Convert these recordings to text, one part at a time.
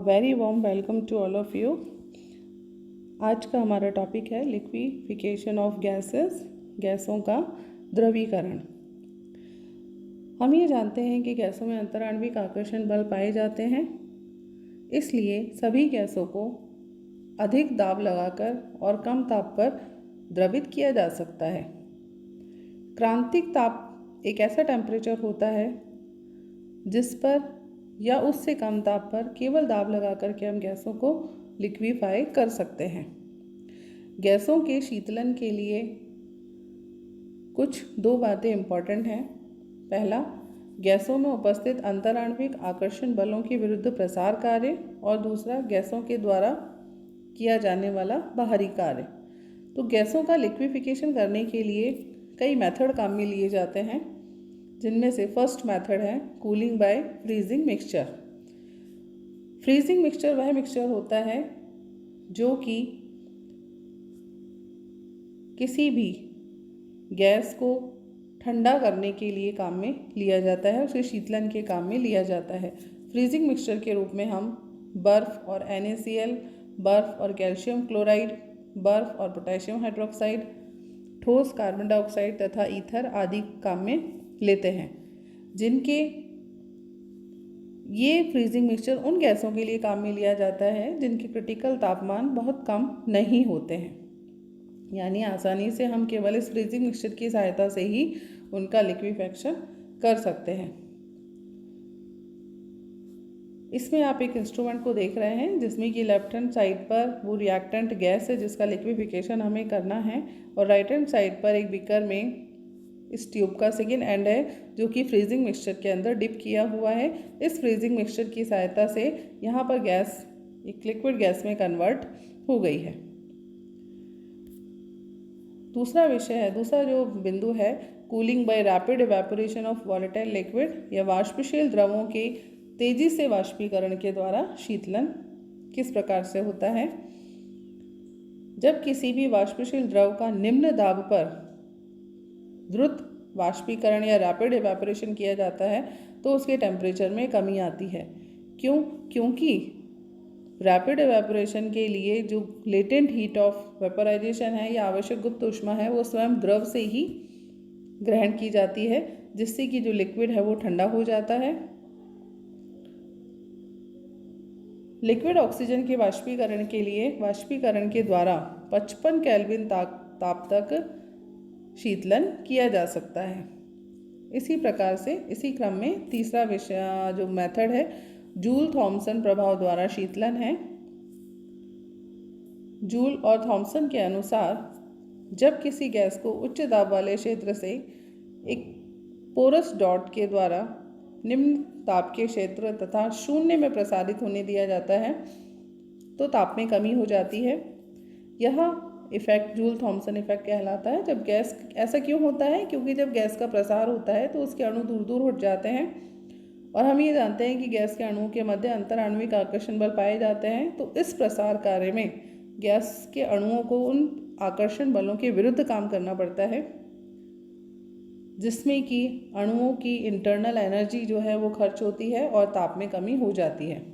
Very warm welcome to all of you. आज का हमारा टॉपिक है लिक्विफिकेशन ऑफ गैसेस, गैसों का द्रवीकरण। हम ये जानते हैं कि गैसों में अंतराण्विक आकर्षण बल पाए जाते हैं, इसलिए सभी गैसों को अधिक दाब लगाकर और कम ताप पर द्रवित किया जा सकता है। क्रांतिक ताप एक ऐसा टेम्परेचर होता है जिस पर या उससे कम ताप पर केवल दाब लगा करके हम गैसों को लिक्विफाई कर सकते हैं। गैसों के शीतलन के लिए कुछ दो बातें इम्पॉर्टेंट हैं। पहला, गैसों में उपस्थित अंतराण्विक आकर्षण बलों के विरुद्ध प्रसार कार्य, और दूसरा गैसों के द्वारा किया जाने वाला बाहरी कार्य। तो गैसों का लिक्विफिकेशन करने के लिए कई मेथड काम में लिए जाते हैं, जिनमें से फर्स्ट मेथड है cooling bye freezing mixture. Freezing mixture वह मिक्सचर होता है जो कि किसी भी गैस को ठंडा करने के लिए काम में लिया जाता है, उसे शीतलन के काम में लिया जाता है। फ्रीजिंग मिक्सचर के रूप में हम बर्फ़ और NaCl, बर्फ़ और कैल्शियम क्लोराइड, बर्फ़ और पोटेशियम हाइड्रोक्साइड, ठोस कार्बन डाइऑक्साइड तथा ईथर आदि काम में लेते हैं, जिनके ये फ्रीजिंग मिक्सचर उन गैसों के लिए काम में लिया जाता है जिनके क्रिटिकल तापमान बहुत कम नहीं होते हैं, यानी आसानी से हम केवल इस फ्रीजिंग मिक्सचर की सहायता से ही उनका लिक्विफेक्शन कर सकते हैं। इसमें आप एक इंस्ट्रूमेंट को देख रहे हैं जिसमें कि लेफ्ट हैंड साइड पर वो रिएक्टेंट गैस है जिसका लिक्विफिकेशन हमें करना है, और राइट हैंड साइड पर एक बीकर में इस ट्यूब का सेकेंड एंड है जो कि फ्रीजिंग मिक्सचर के अंदर डिप किया हुआ है। इस फ्रीजिंग मिक्सचर की सहायता से यहाँ पर गैस एक लिक्विड गैस में कन्वर्ट हो गई है। दूसरा जो बिंदु है cooling bye rapid evaporation of volatile liquid, या वाष्पशील द्रवों के तेजी से वाष्पीकरण के द्वारा शीतलन किस प्रकार से होता है। जब किसी भी वाष्पशील द्रव का निम्न दाब पर द्रुत वाष्पीकरण या रैपिड इवेपोरेशन किया जाता है तो उसके टेम्परेचर में कमी आती है। क्योंकि रैपिड इवेपोरेशन के लिए जो लेटेंट हीट ऑफ वेपोराइजेशन है या आवश्यक गुप्त ऊष्मा है वो स्वयं द्रव से ही ग्रहण की जाती है, जिससे कि जो लिक्विड है वो ठंडा हो जाता है। लिक्विड ऑक्सीजन के वाष्पीकरण के लिए वाष्पीकरण के द्वारा 55 केल्विन ताप तक शीतलन किया जा सकता है। इसी प्रकार से इसी क्रम में तीसरा विषय जो मेथड है जूल थॉमसन प्रभाव द्वारा शीतलन है। जूल और थॉमसन के अनुसार जब किसी गैस को उच्च दाब वाले क्षेत्र से एक पोरस डॉट के द्वारा निम्न ताप के क्षेत्र तथा शून्य में प्रसारित होने दिया जाता है तो ताप में कमी हो जाती है। यह इफेक्ट जूल थॉमसन इफेक्ट कहलाता है। जब गैस ऐसा क्यों होता है? क्योंकि जब गैस का प्रसार होता है तो उसके अणु दूर दूर हट जाते हैं, और हम ये जानते हैं कि गैस के अणुओं के मध्य अंतराण्विक आकर्षण बल पाए जाते हैं। तो इस प्रसार कार्य में गैस के अणुओं को उन आकर्षण बलों के विरुद्ध काम करना पड़ता है, जिसमें कि अणुओं की इंटरनल एनर्जी जो है वो खर्च होती है और ताप में कमी हो जाती है।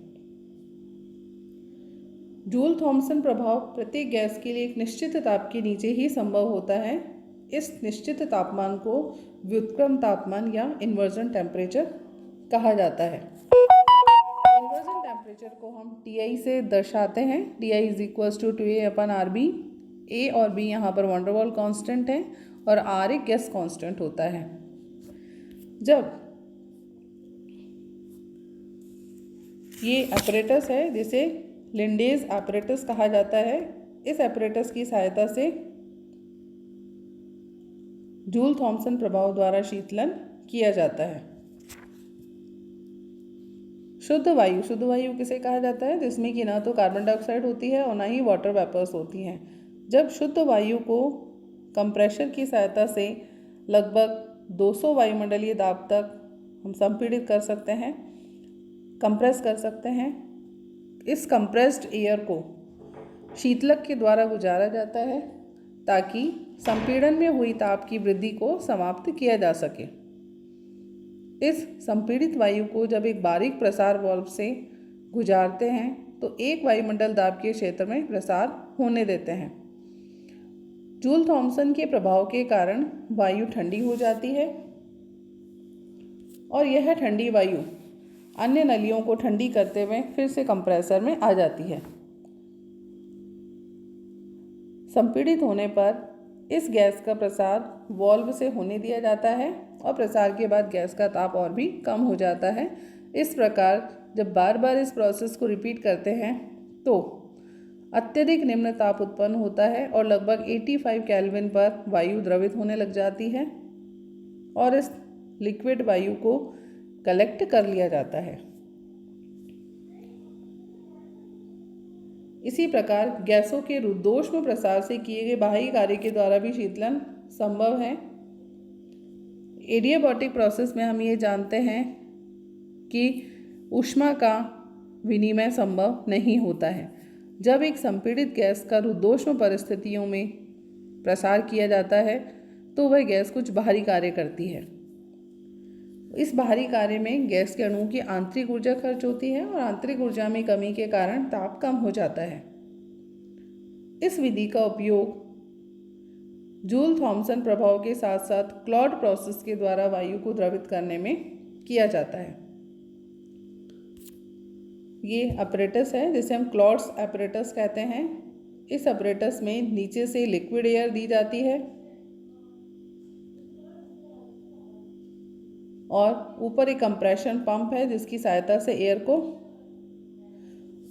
जूल थॉमसन प्रभाव प्रत्येक गैस के लिए एक निश्चित ताप के नीचे ही संभव होता है। इस निश्चित तापमान को व्युत्क्रम तापमान या इन्वर्जन टेम्परेचर कहा जाता है। इन्वर्जन टेम्परेचर को हम TI से दर्शाते हैं। TI is equals to 2A/RB। A और B यहाँ पर वैन डर वाल्स कांस्टेंट है और R एक गैस कांस्टेंट होता है। जब ये एपरेटस है जिसे लिंडेज एपरेटस कहा जाता है, इस एपरेटस की सहायता से जूल थॉमसन प्रभाव द्वारा शीतलन किया जाता है। शुद्ध वायु किसे कहा जाता है? जिसमें कि ना तो कार्बन डाइऑक्साइड होती है और ना ही वाटर वेपर्स होती हैं। जब शुद्ध वायु को कंप्रेशर की सहायता से लगभग 200 वायुमंडलीय दाब तक हम संपीड़ित कर सकते हैं, कंप्रेस कर सकते हैं। इस कंप्रेस्ड एयर को शीतलक के द्वारा गुजारा जाता है ताकि संपीड़न में हुई ताप की वृद्धि को समाप्त किया जा सके। इस संपीड़ित वायु को जब एक बारीक प्रसार वाल्व से गुजारते हैं तो एक वायुमंडल दाब के क्षेत्र में प्रसार होने देते हैं। जूल थॉमसन के प्रभाव के कारण वायु ठंडी हो जाती है और यह ठंडी वायु अन्य नलियों को ठंडी करते हुए फिर से कंप्रेसर में आ जाती है। संपीड़ित होने पर इस गैस का प्रसार वाल्व से होने दिया जाता है और प्रसार के बाद गैस का ताप और भी कम हो जाता है। इस प्रकार जब बार बार इस प्रोसेस को रिपीट करते हैं तो अत्यधिक निम्न ताप उत्पन्न होता है और लगभग 85 केल्विन पर वायु द्रवित होने लग जाती है और इस लिक्विड वायु को कलेक्ट कर लिया जाता है। इसी प्रकार गैसों के रुद्धोष्म प्रसार से किए गए बाहरी कार्य के द्वारा भी शीतलन संभव है। एडियाबैटिक प्रोसेस में हम ये जानते हैं कि ऊष्मा का विनिमय संभव नहीं होता है। जब एक संपीड़ित गैस का रुद्धोष्म परिस्थितियों में प्रसार किया जाता है तो वह गैस कुछ बाहरी कार्य करती है। इस बाहरी कार्य में गैस के अणुओं की आंतरिक ऊर्जा खर्च होती है और आंतरिक ऊर्जा में कमी के कारण ताप कम हो जाता है। इस विधि का उपयोग जूल थॉमसन प्रभाव के साथ साथ क्लॉड प्रोसेस के द्वारा वायु को द्रवित करने में किया जाता है। ये अपरेटस है जिसे हम क्लॉड्स अपरेटस कहते हैं। इस अपरेटस में नीचे से लिक्विड एयर दी जाती है और ऊपर एक कंप्रेशन पंप है जिसकी सहायता से एयर को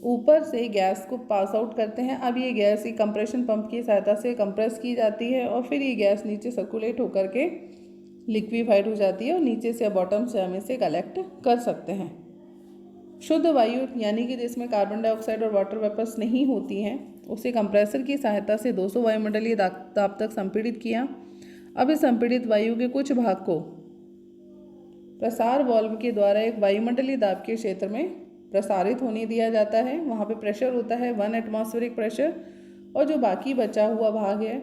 ऊपर से गैस को पास आउट करते हैं। अब ये गैस एक कंप्रेशन पंप की सहायता से कंप्रेस की जाती है और फिर ये गैस नीचे सर्कुलेट होकर के लिक्विफाइड हो जाती है और नीचे से बॉटम से हम इसे कलेक्ट कर सकते हैं। शुद्ध वायु यानी कि जिसमें कार्बन डाइऑक्साइड और वाटर वेपर्स नहीं होती हैं उसे कंप्रेसर की सहायता से 200 वायुमंडलीय दाब तक संपीड़ित किया। अब इस संपीड़ित वायु के कुछ भाग को प्रसार वाल्व के द्वारा एक वायुमंडलीय दाब के क्षेत्र में प्रसारित होने दिया जाता है। वहाँ पे प्रेशर होता है 1 एटमॉस्फेरिक प्रेशर और जो बाकी बचा हुआ भाग है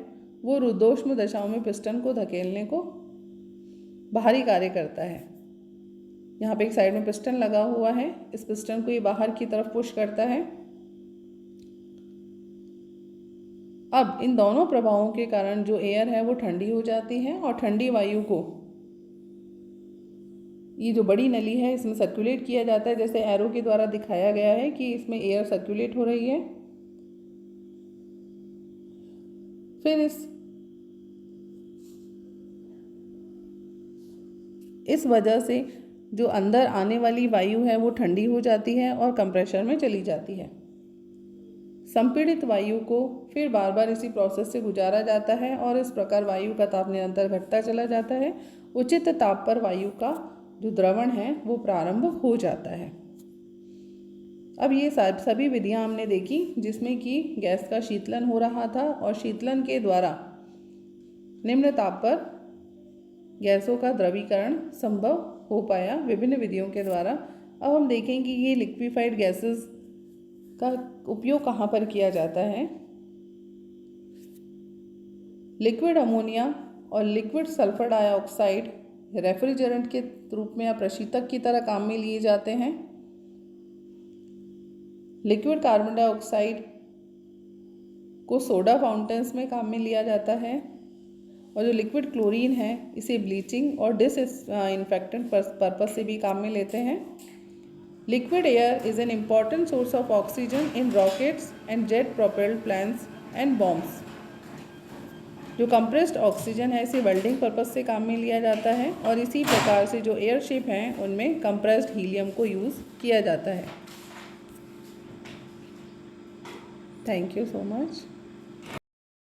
वो रुद्धोष्म दशाओं में पिस्टन को धकेलने को बाहरी कार्य करता है। यहाँ पे एक साइड में पिस्टन लगा हुआ है, इस पिस्टन को ये बाहर की तरफ पुश करता है। अब इन दोनों प्रभावों के कारण जो एयर है वो ठंडी हो जाती है और ठंडी वायु को ये जो बड़ी नली है इसमें सर्कुलेट किया जाता है, जैसे एरो के द्वारा दिखाया गया है कि इसमें एयर सर्कुलेट हो रही है। फिर इस वजह से जो अंदर आने वाली वायु है वो ठंडी हो जाती है और कंप्रेसर में चली जाती है। संपीड़ित वायु को फिर बार बार इसी प्रोसेस से गुजारा जाता है और इस प्रकार वायु का ताप निरंतर घटता चला जाता है। उचित ताप पर वायु का जो द्रवण है वो प्रारंभ हो जाता है। अब ये सभी विधियां हमने देखी जिसमें कि गैस का शीतलन हो रहा था और शीतलन के द्वारा निम्न ताप पर गैसों का द्रवीकरण संभव हो पाया विभिन्न विधियों के द्वारा। अब हम देखेंगे कि ये लिक्विफाइड गैसेस का उपयोग कहाँ पर किया जाता है। लिक्विड अमोनिया और लिक्विड सल्फर डाइऑक्साइड रेफ्रिजरेंट के रूप में या प्रशीतक की तरह काम में लिए जाते हैं। लिक्विड कार्बन डाइऑक्साइड को सोडा फाउंटेन्स में काम में लिया जाता है और जो लिक्विड क्लोरीन है इसे ब्लीचिंग और डिसइंफेक्टेंट पर्पस से भी काम में लेते हैं। Liquid air is an important source of oxygen in rockets and jet propelled planes and bombs. जो कंप्रेस्ड ऑक्सीजन है इसे वेल्डिंग पर्पस से काम में लिया जाता है और इसी प्रकार से जो एयरशिप हैं उनमें कंप्रेस्ड हीलियम को यूज़ किया जाता है। Thank you so much.